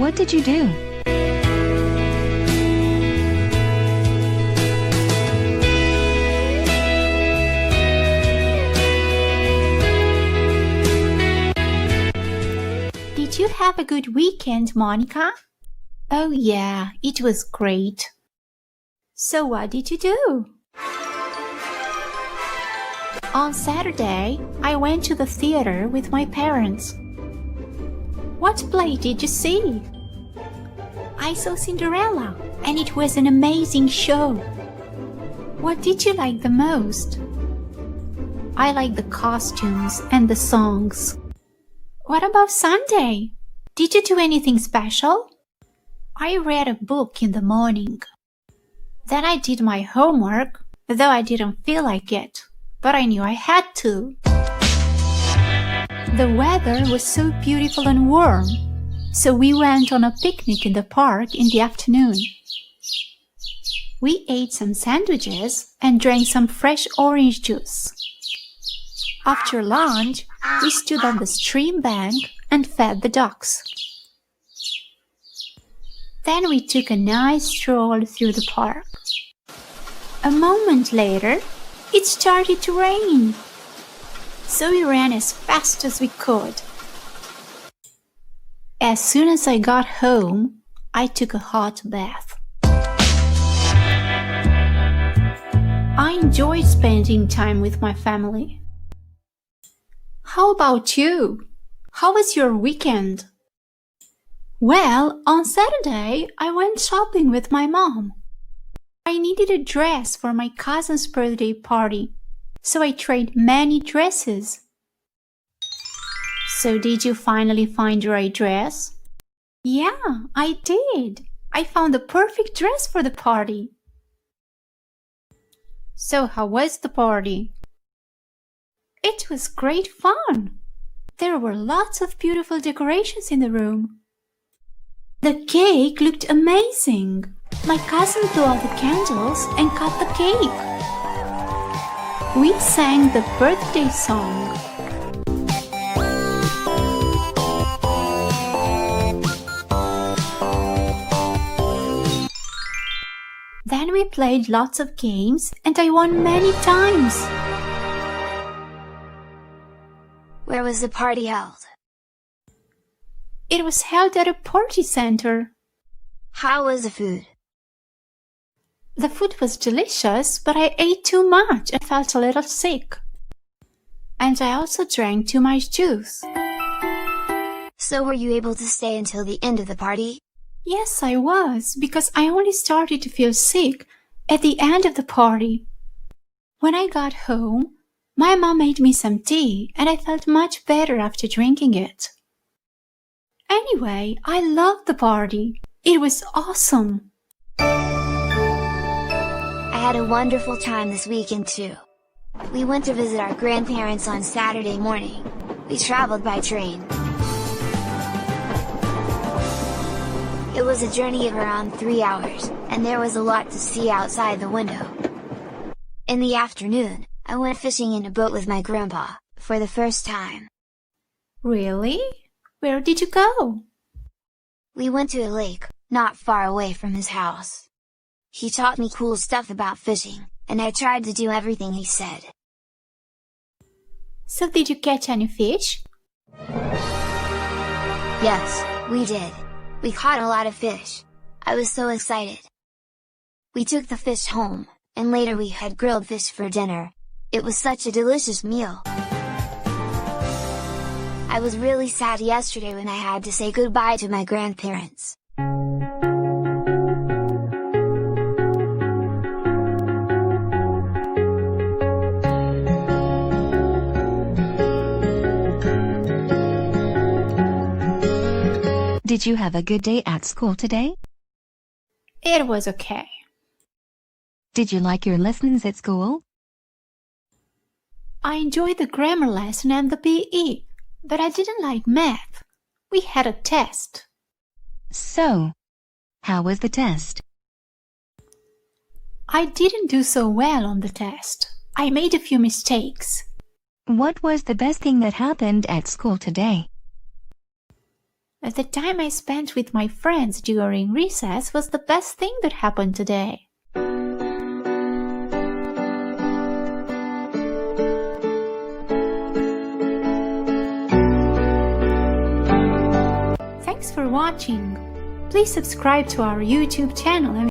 What did you do? Did you have a good weekend, Monica? Oh yeah, it was great. So what did you do? On Saturday, I went to the theater with my parents. What play did you see? I saw Cinderella, and it was an amazing show. What did you like the most? I liked the costumes and the songs. What about Sunday? Did you do anything special? I read a book in the morning. Then I did my homework, though I didn't feel like it, but I knew I had to. The weather was so beautiful and warm, so we went on a picnic in the park in the afternoon. We ate some sandwiches and drank some fresh orange juice. After lunch, we stood on the stream bank and fed the ducks. Then we took a nice stroll through the park. A moment later, it started to rain. So we ran as fast as we could. As soon as I got home, I took a hot bath. I enjoyed spending time with my family. How about you? How was your weekend? Well, on Saturday, I went shopping with my mom. I needed a dress for my cousin's birthday party, so I tried many dresses. So did you finally find the right dress? Yeah, I did. I found the perfect dress for the party. So how was the party? It was great fun. There were lots of beautiful decorations in the room. The cake looked amazing. My cousin blew out the candles and cut the cake. We sang the birthday song. Then we played lots of games and I won many times. Where was the party held? It was held at a party center. How was the food? The food was delicious, but I ate too much and felt a little sick. And I also drank too much juice. So were you able to stay until the end of the party? Yes, I was, because I only started to feel sick at the end of the party. When I got home, my mom made me some tea and I felt much better after drinking it. Anyway, I loved the party. It was awesome. I had a wonderful time this weekend too. We went to visit our grandparents on Saturday morning. We traveled by train. It was a journey of around 3 hours, and there was a lot to see outside the window. In the afternoon, I went fishing in a boat with my grandpa, for the first time. Really? Where did you go? We went to a lake, not far away from his house. He taught me cool stuff about fishing, and I tried to do everything he said. So did you catch any fish? Yes, we did. We caught a lot of fish. I was so excited. We took the fish home, and later we had grilled fish for dinner. It was such a delicious meal. I was really sad yesterday when I had to say goodbye to my grandparents. Did you have a good day at school today? It was okay. Did you like your lessons at school? I enjoyed the grammar lesson and the PE, but I didn't like math. We had a test. So, how was the test? I didn't do so well on the test. I made a few mistakes. What was the best thing that happened at school today? The time I spent with my friends during recess was the best thing that happened today. Thanks for watching. Please subscribe to our YouTube channel and